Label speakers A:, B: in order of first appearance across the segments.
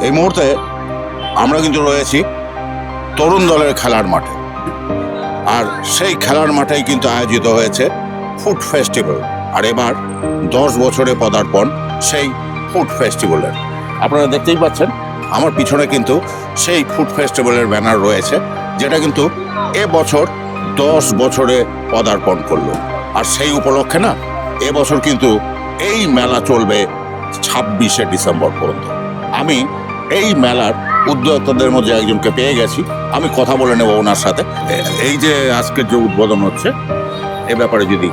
A: এই মুহূর্তে আমরা কিন্তু রয়েছি তরুণ দলের খেলার মাঠে, আর সেই খেলার মাঠেই কিন্তু আয়োজিত হয়েছে ফুড ফেস্টিভ্যাল। আর এবার 10 বছরে পদার্পণ সেই ফুড ফেস্টিভ্যালের। আপনারা দেখতেই পাচ্ছেন আমার পিছনে কিন্তু সেই ফুড ফেস্টিভ্যালের ব্যানার রয়েছে, যেটা কিন্তু এবছর 10 বছরে পদার্পণ করলো। আর সেই উপলক্ষে না, এবছর কিন্তু এই মেলা চলবে 26শে ডিসেম্বর পর্যন্ত। আমি এই মেলার উদ্যোক্তাদের মধ্যে একজনকে পেয়ে গেছি, আমি কথা বলে নেব ওনার সাথে। এই যে আজকের যে উদ্বোধন হচ্ছে, এ ব্যাপারে যদি।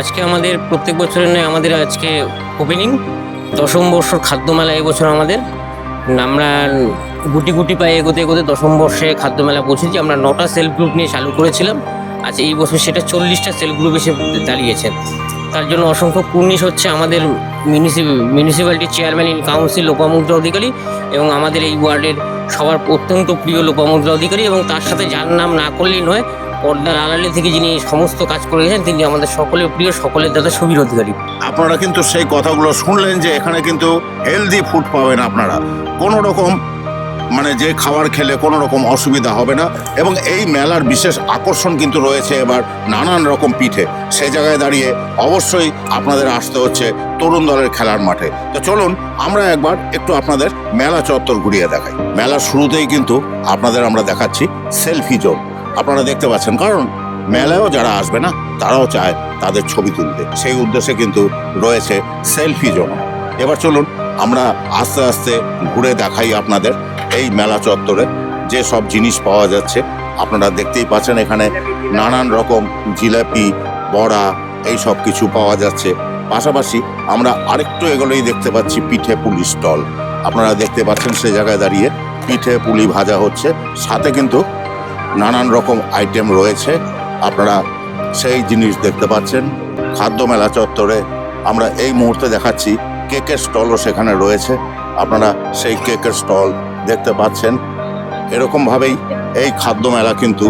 B: আজকে আমাদের প্রত্যেক বছরের নয়, আমাদের আজকে ওপেনিং 10ম বর্ষর খাদ্য মেলা এবছর আমাদের। আমরা গুটি গুটি পায়ে এগোতে এগোতে 10ম বর্ষে খাদ্য মেলা পৌঁছেছি। আমরা 9টা সেলফ গ্রুপ নিয়ে চালু করেছিলাম, আচ্ছা এই বছর সেটা 40টা সেলফ গ্রুপ এসে দাঁড়িয়েছে। তার জন্য অসংখ্য কুর্নিশ হচ্ছে আমাদের মিউনিসিপ্যালিটির চেয়ারম্যান ইন কাউন্সিল লোপামুদ্রা অধিকারী এবং আমাদের এই ওয়ার্ডের সবার অত্যন্ত প্রিয় লোপামুদ্রা অধিকারী, এবং তার সাথে যার নাম না করলেই নয়, পর্দার আড়ালে থেকে যিনি সমস্ত কাজ করে গেছেন তিনি আমাদের সকলের প্রিয়, সকলের দাদা সুবীর অধিকারী।
A: আপনারা কিন্তু সেই কথাগুলো শুনলেন যে এখানে কিন্তু হেলদি ফুড পাবেন আপনারা, কোনো রকম মানে যে খাবার খেলে কোনো রকম অসুবিধা হবে না। এবং এই মেলার বিশেষ আকর্ষণ কিন্তু রয়েছে এবার নানান রকম পিঠে। সেই জায়গায় দাঁড়িয়ে অবশ্যই আপনাদের আসতে হচ্ছে তরুণ দলের খেলার মাঠে। তো চলুন আমরা একবার একটু আপনাদের মেলা চত্বর ঘুরিয়ে দেখাই। মেলার শুরুতেই কিন্তু আপনাদের আমরা দেখাচ্ছি সেলফি জোন। আপনারা দেখতে পাচ্ছেন, কারণ মেলায়ও যারা আসবে না তারাও চায় তাদের ছবি তুলতে, সেই উদ্দেশ্যে কিন্তু রয়েছে সেলফি জোন। এবার চলুন আমরা আস্তে আস্তে ঘুরে দেখাই আপনাদের এই মেলা চত্বরে যে সব জিনিস পাওয়া যাচ্ছে। আপনারা দেখতেই পাচ্ছেন এখানে নানান রকম জিলাপি, বড়া, এই সব কিছু পাওয়া যাচ্ছে। পাশাপাশি আমরা আরেকটু এগুলোই দেখতে পাচ্ছি পিঠে পুলি স্টল। আপনারা দেখতে পাচ্ছেন সে জায়গায় দাঁড়িয়ে পিঠে পুলি ভাজা হচ্ছে, সাথে কিন্তু নানান রকম আইটেম রয়েছে। আপনারা সেই জিনিস দেখতে পাচ্ছেন। খাদ্য মেলা চত্বরে আমরা এই মুহূর্তে দেখাচ্ছি কেকের স্টলও সেখানে রয়েছে। আপনারা সেই কেকের স্টল দেখতে পাচ্ছেন। এরকমভাবেই এই খাদ্য মেলা কিন্তু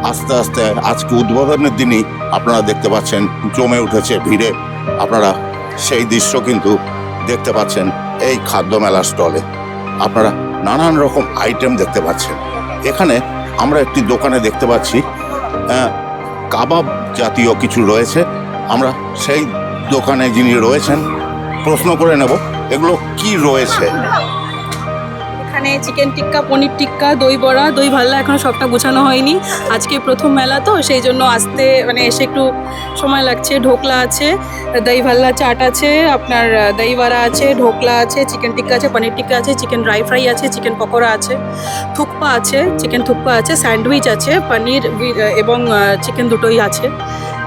A: আস্তে আস্তে আজকে উদ্বোধনের দিনই আপনারা দেখতে পাচ্ছেন জমে উঠেছে ভিড়ে। আপনারা সেই দৃশ্য কিন্তু দেখতে পাচ্ছেন এই খাদ্য মেলা স্টলে। আপনারা নানান রকম আইটেম দেখতে পাচ্ছেন। এখানে আমরা একটি দোকানে দেখতে পাচ্ছি কাবাব জাতীয় কিছু রয়েছে। আমরা সেই দোকানে যিনি রয়েছেন প্রশ্ন করে নেব এগুলো কি রয়েছে।
C: এখানে চিকেন টিক্কা, পনির টিক্কা, দই বড়া, দই ভাল্লা এখনো সবটা গোছানো হয়নি। আজকে প্রথম মেলা তো সেই জন্য আসতে এসে একটু সময় লাগছে। ঢোকলা আছে, দই ভাল্লা চাট আছে, আপনার দই বড়া আছে, ঢোকলা আছে, চিকেন টিক্কা আছে, পনির টিক্কা আছে, চিকেন ড্রাই ফ্রাই আছে, চিকেন পকোড়া আছে, থুকপা আছে, চিকেন থুকপা আছে, স্যান্ডউইচ আছে, পনির এবং চিকেন দুটোই আছে।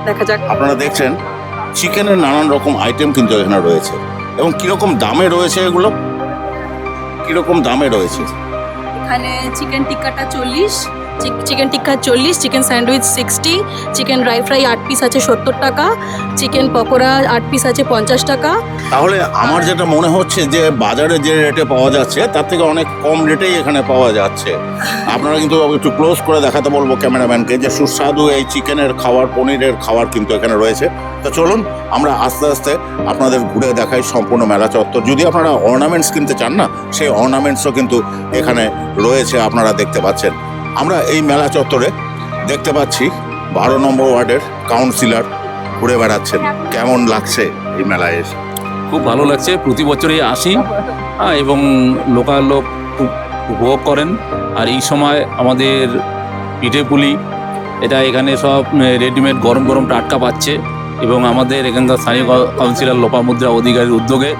C: দেখা যাক।
A: আপনারা দেখছেন চিকেনের নানান রকম আইটেম কিন্তু এখানে রয়েছে। এবং কিরকম দামে রয়েছে এগুলো, কিরকম দামে রয়েছে?
C: এখানে চিকেন টিক্কাটা 40, চিকেন টিক্কা 40, chicken sandwich 60, chicken dry fry 8 piece আছে 70 টাকা, চিকেন পকোড়া 8 পিস আছে 50 টাকা।
A: তাহলে আমার যেটা মনে হচ্ছে যে বাজারে যে রেটে পাওয়া যাচ্ছে তার থেকে অনেক কম রেটেই এখানে পাওয়া যাচ্ছে। আপনারা কিন্তু একটু ক্লোজ করে দেখাতে বলবো ক্যামেরাম্যানকে যে সুস্বাদু এই চিকেনের খাবার, পনিরের খাবার কিন্তু এখানে রয়েছে। তো চলুন আমরা আস্তে আস্তে আপনাদের ঘুরে দেখাই সম্পূর্ণ মেলা চত্বর। যদি আপনারা অর্নামেন্টস কিনতে চান না, সেই অর্নামেন্টসও কিন্তু এখানে রয়েছে, আপনারা দেখতে পাচ্ছেন। আমরা এই মেলা চত্বরে দেখতে পাচ্ছি 12 নম্বর ওয়ার্ডের কাউন্সিলর ঘুরে বেড়াচ্ছেন। কেমন লাগছে এই মেলায় এসে?
D: খুব ভালো লাগছে, প্রতি বছরই আসি এবং লোকাল লোক খুব উপভোগ করেন। আর এই সময় আমাদের পিঠে পুলি এটা এখানে সব রেডিমেড গরম গরম টাটকা পাচ্ছে, এবং আমাদের এখানকার স্থানীয় কাউন্সিলর লোপামুদ্রা অধিকারীর উদ্যোগে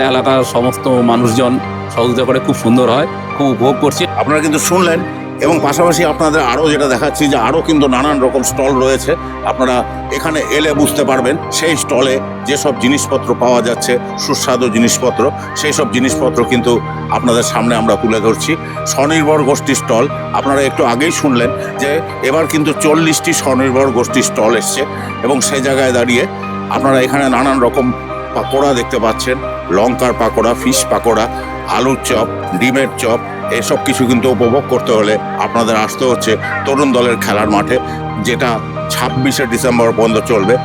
D: এলাকার সমস্ত মানুষজন সহযোগিতা করে খুব সুন্দর হয়, খুব উপভোগ করছি।
A: আপনারা কিন্তু শুনলেন। এবং পাশাপাশি আপনাদের আরও যেটা দেখাচ্ছি যে আরও কিন্তু নানান রকম স্টল রয়েছে। আপনারা এখানে এলে বুঝতে পারবেন সেই স্টলে যেসব জিনিসপত্র পাওয়া যাচ্ছে, সুস্বাদু জিনিসপত্র, সেই সব জিনিসপত্র কিন্তু আপনাদের সামনে আমরা তুলে ধরছি। স্বনির্ভর গোষ্ঠী স্টল আপনারা একটু আগেই শুনলেন যে এবার কিন্তু 40টি স্বনির্ভর গোষ্ঠী স্টল এসছে, এবং সেই জায়গায় দাঁড়িয়ে আপনারা এখানে নানান রকম পাকোড়া দেখতে পাচ্ছেন। লঙ্কার পাকোড়া, ফিশ পাকোড়া, আলুর চপ, ডিমের চপ, এসব কিছু কিন্তু উপভোগ করতে হলে আপনাদের আসতে হচ্ছে তরুণ দলের খেলার মাঠে, যেটা 26শে ডিসেম্বর পর্যন্ত চলবে।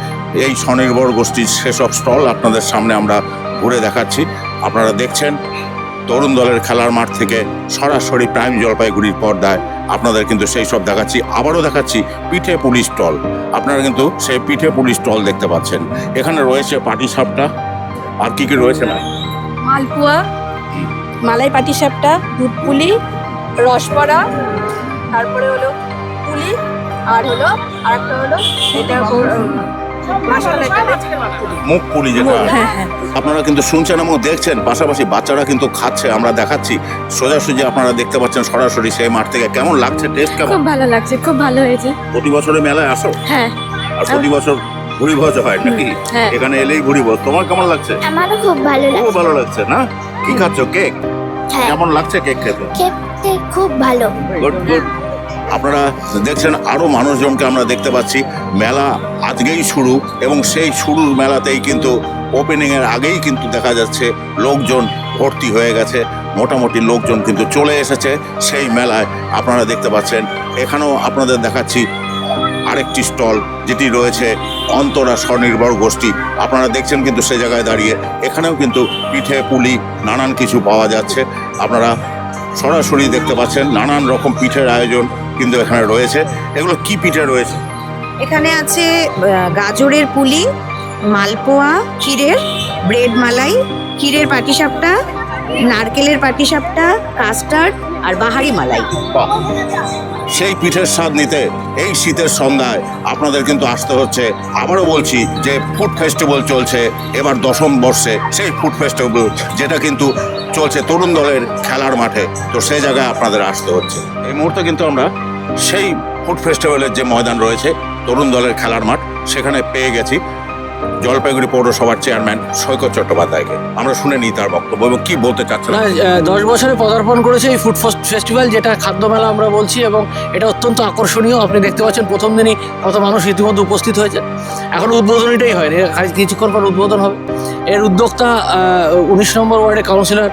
A: এই স্বনির্ভর গোষ্ঠীর সেসব স্টল আপনাদের সামনে আমরা ঘুরে দেখাচ্ছি। আপনারা দেখছেন তরুণ দলের খেলার মাঠ থেকে সরাসরি প্রাইম জলপাইগুড়ির পর্দায় আপনাদের কিন্তু সেই সব দেখাচ্ছি। আবারও দেখাচ্ছি পিঠে পুলি স্টল। আপনারা কিন্তু সেই পিঠে পুলি স্টল দেখতে পাচ্ছেন। এখানে রয়েছে পাটিসাপটা, আর কি কি রয়েছে না?
C: মালপোয়া, মালাই পাটিসাপটা, দুধ পুলি, রসবড়া, তারপরে হলো পুলি, আর হলো আরেকটা হলো এটা
A: মুখ পুলি যেটা
C: হ্যাঁ হ্যাঁ।
A: আপনারা কিন্তু শুনছেন এবং দেখছেন, পাশাপাশি বাচ্চারা কিন্তু খাচ্ছে। আমরা দেখাচ্ছি সোজাসুজি, আপনারা দেখতে পাচ্ছেন সরাসরি সেই মাঠ থেকে। কেমন লাগছে? টেস্ট কেমন?
C: খুব ভালো লাগছে, খুব ভালো হয়েছে।
A: প্রতি বছরে মেলায় আসো?
C: হ্যাঁ
A: আর প্রতি বছর ভুড়ি ভোজ হয় নাকি?
C: হ্যাঁ।
A: এখানে এলেই ভুড়ি ভোজ। তোমার কেমন লাগছে?
E: আমারও খুব ভালো
A: খুব
E: লাগছে।
A: ভালো লাগছে না? কি খাচ্ছ? কেক?
E: হ্যাঁ,
A: কেমন লাগছে কেক খেতে?
E: খেতে খুব ভালো।
A: Good good. আপনারা দেখছেন আরো মানুষজনকে আমরা দেখতে পাচ্ছি। মেলা আজকেই শুরু, এবং সেই শুরুর মেলাতেই কিন্তু ওপেনিং এর আগেই কিন্তু দেখা যাচ্ছে লোকজন ভর্তি হয়ে গেছে। মোটামুটি লোকজন কিন্তু চলে এসেছে সেই মেলায়। আপনারা দেখতে পাচ্ছেন এখানেও আপনাদের দেখাচ্ছি আরেকটি স্টল, যেটি রয়েছে অন্তরা স্বনির্ভর গোষ্ঠী। আপনারা দেখছেন কিন্তু সেই জায়গায় দাঁড়িয়ে। এখানেও কিন্তু পিঠে পুলি নানান কিছু পাওয়া যাচ্ছে। আপনারা সরাসরি দেখতে পাচ্ছেন নানান রকম পিঠের আয়োজন কিন্তু এখানে রয়েছে। এগুলো কি পিঠে রয়েছে?
F: এখানে আছে গাজরের পুলি, মালপোয়া, ক্ষীরের, ব্রেড মালাই, ক্ষীরের পাটিসাপটা, নারকেলের পাটিসাপটা, কাস্টার্ড আর বাহারি মালাই।
A: বাহ! সেই পিঠের স্বাদ নিতে এই শীতের সন্ধ্যায় আপনাদের কিন্তু আসতে হচ্ছে। আবারও বলছি যে ফুড ফেস্টিভ্যাল চলছে এবার 10ম বর্ষে। সেই ফুড ফেস্টিভ্যাল যেটা কিন্তু চলছে তরুণ দলের খেলার মাঠে, তো সেই জায়গায় আপনাদের আসতে হচ্ছে। এই মুহূর্তে কিন্তু আমরা সেই ফুড ফেস্টিভ্যালের যে ময়দান রয়েছে তরুণ দলের খেলার মাঠ, সেখানে পেয়ে গেছি জলপাইগুড়ি পৌরসভার চেয়ারম্যান সৈকত চট্টোপাধ্যায়কে। আমরা শুনে নিই তার বক্তব্য এবং কি বলতে চাচ্ছেন।
G: না, 10 বছরে পদার্পণ করেছে এই ফুড ফেস্টিভ্যাল, যেটা খাদ্য মেলা আমরা বলছি, এবং এটা অত্যন্ত আকর্ষণীয়। আপনি দেখতে পাচ্ছেন প্রথম দিনই কত মানুষ ইতিমধ্যে উপস্থিত হয়েছে। এখন উদ্বোধনীটাই হয়নি, কিছুক্ষণ পর উদ্বোধন হবে। এর উদ্যোক্তা 19 নম্বর ওয়ার্ডের কাউন্সিলর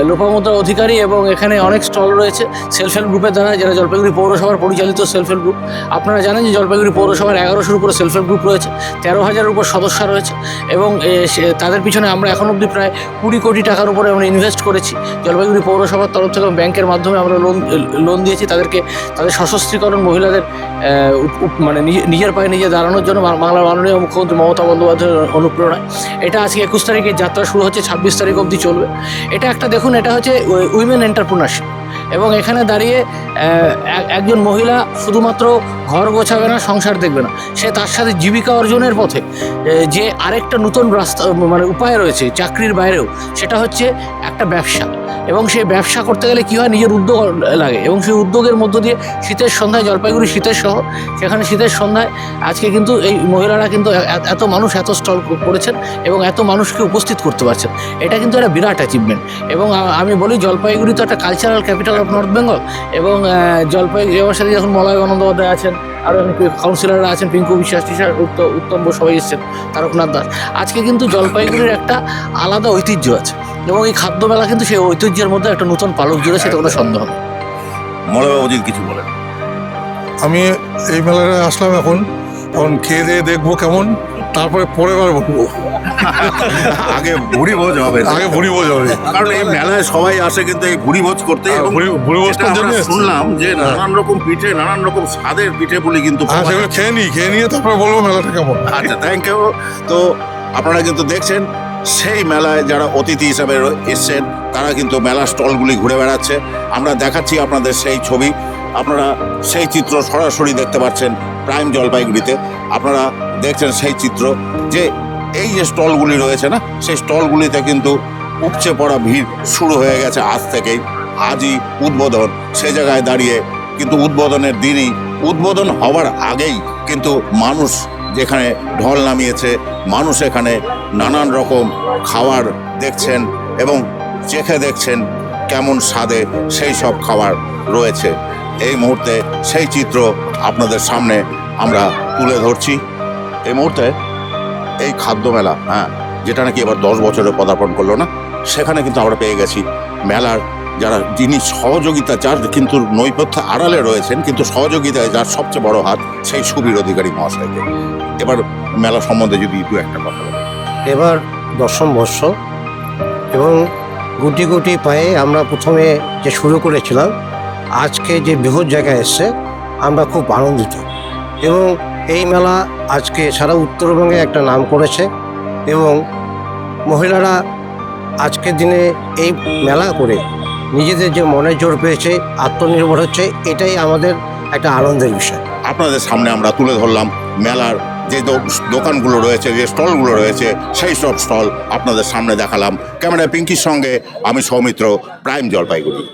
G: লোপামুদ্রা অধিকারী, এবং এখানে অনেক স্টল রয়েছে সেলফ হেল্প গ্রুপের দ্বারা, যারা জলপাইগুড়ি পৌরসভার পরিচালিত সেলফ হেল্প গ্রুপ। আপনারা জানেন যে জলপাইগুড়ি পৌরসভার 1100-র উপরে সেলফ হেল্প গ্রুপ রয়েছে, 13,000-এর উপর সদস্য রয়েছে, এবং তাদের পিছনে আমরা এখন অবধি প্রায় 20 কোটি টাকার উপরে আমরা ইনভেস্ট করেছি। জলপাইগুড়ি পৌরসভার তরফ থেকে ব্যাংকের মাধ্যমে আমরা লোন দিয়েছি তাদেরকে, তাদের সশস্ত্রীকরণ, মহিলাদের মানে নিজের পায়ে নিজে দাঁড়ানোর জন্য বাংলার মাননীয় মুখ্যমন্ত্রী মমতা বন্দ্যোপাধ্যায়ের অনুপ্রেরণায়। এটা আজকে 21 তারিখে যাত্রা শুরু হচ্ছে, 26 তারিখ অবধি চলবে। এটা একটা দেখুন, এটা হচ্ছে উইমেন এন্টারপ্রেনারশিপ, এবং এখানে দাঁড়িয়ে একজন মহিলা শুধুমাত্র ঘর গোছাবে না, সংসার দেখবে না, সে তার সাথে জীবিকা অর্জনের পথে যে আরেকটা নতুন রাস্তা মানে উপায় রয়েছে চাকরির বাইরেও, সেটা হচ্ছে একটা ব্যবসা। এবং সেই ব্যবসা করতে গেলে কী হয়, নিজের উদ্যোগ লাগে, এবং সেই উদ্যোগের মধ্য দিয়ে শীতের সন্ধ্যায়, জলপাইগুড়ি শীতের শহর, সেখানে শীতের সন্ধ্যায় আজকে কিন্তু এই মহিলারা কিন্তু এত মানুষ এত স্টল করেছেন এবং এত মানুষকে উপস্থিত করতে পারছেন। এটা কিন্তু একটা বিরাট অ্যাচিভমেন্ট। এবং আমি বলি, জলপাইগুড়ি তো একটা cultural capital of north Bengal, এবং জলপাইগুড়ি এবার সাথে যখন মলয় বন্দ্যোপাধ্যায় আছেন, আরও কাউন্সিলররা আছেন, পিঙ্কু বিশ্বাস, উত্তম সবাই এসছেন, তারকনাথ দাস। আজকে কিন্তু জলপাইগুড়ির একটা আলাদা ঐতিহ্য আছে, এবং এই খাদ্য মেলা কিন্তু সেই ঐতিহ্যের মধ্যে একটা নতুন পালক জুড়েছে, এটা কোনো সন্দেহ নেই।
A: মলয়বাবুজি কিছু বলেন।
H: আমি এই মেলায় আসলাম, এখন খেয়ে দিয়ে দেখবো কেমন, তারপরে পরের বার বলবো।
A: আগে ভুড়ি ভোজ হবে,
H: আগে ভুড়ি ভোজ হবে,
A: কারণ এই মেলায় সবাই আসে কিন্তু এই ভুড়ি ভোজ করতে। এবং
H: ভুড়ি ভোজ
A: যেটা আমরা শুনলাম যে নানান রকম পিঠে, নানান রকম স্বাদের পিঠে পুলি কিন্তু
H: হ্যাঁ,
A: পাওয়া
H: সেগুলো
A: যায়।
H: খেয়ে নিয়ে তারপরে বলবো মেলাটা কেমন।
A: আচ্ছা, থ্যাংক ইউ। তো আপনারা কিন্তু দেখছেন সেই মেলায় যারা অতিথি হিসাবে এসছেন, তারা কিন্তু মেলা স্টলগুলি ঘুরে বেড়াচ্ছে। আমরা দেখাচ্ছি আপনাদের সেই ছবি, আপনারা সেই চিত্র সরাসরি দেখতে পাচ্ছেন প্রাইম জলপাইগুড়িতে। আপনারা দেখছেন সেই চিত্র যে এই যে স্টলগুলি রয়েছে না, সেই স্টলগুলিতে কিন্তু উপচে পড়া ভিড় শুরু হয়ে গেছে আজ থেকেই। আজই উদ্বোধন, সেই জায়গায় দাঁড়িয়ে কিন্তু উদ্বোধনের দিনই, উদ্বোধন হওয়ার আগেই কিন্তু মানুষ যেখানে ঢল নামিয়েছে, মানুষ এখানে নানান রকম খাবার দেখছেন এবং চেখে দেখছেন কেমন স্বাদে সেই সব খাবার রয়েছে। এই মুহূর্তে সেই চিত্র আপনাদের সামনে আমরা তুলে ধরছি। এই মুহূর্তে এই খাদ্য মেলা, হ্যাঁ, যেটা নাকি এবার 10 বছরে পদার্পণ করলো না, সেখানে কিন্তু আমরা পেয়ে গেছি মেলার যিনি সহযোগিতা, যার কিন্তু নৈপথ্য আড়ালে রয়েছেন, কিন্তু সহযোগিতায় যার সবচেয়ে বড় হাত, সেই সুবীর অধিকারী মহাশয়কে। এবার মেলা সম্বন্ধে যদি দু একটা কথা বলেন।
I: এবার 10ম বর্ষ, এবং গুটি গুটি পায়ে আমরা প্রথমে যে শুরু করেছিলাম, আজকে যে বৃহৎ জায়গায় এসছে আমরা খুব আনন্দিত। এবং এই মেলা আজকে সারা উত্তরবঙ্গে একটা নাম করেছে এবং মহিলারা আজকের দিনে এই মেলা করে নিজেদের যে মনের জোর পেয়েছে, আত্মনির্ভর হচ্ছে, এটাই আমাদের একটা আনন্দের বিষয়।
A: আপনাদের সামনে আমরা তুলে ধরলাম মেলার যে দোকানগুলো রয়েছে, যে স্টলগুলো রয়েছে, সেই সব স্টল আপনাদের সামনে দেখালাম। ক্যামেরায় পিঙ্কির সঙ্গে আমি সৌমিত্র, প্রাইম জলপাইগুড়ি।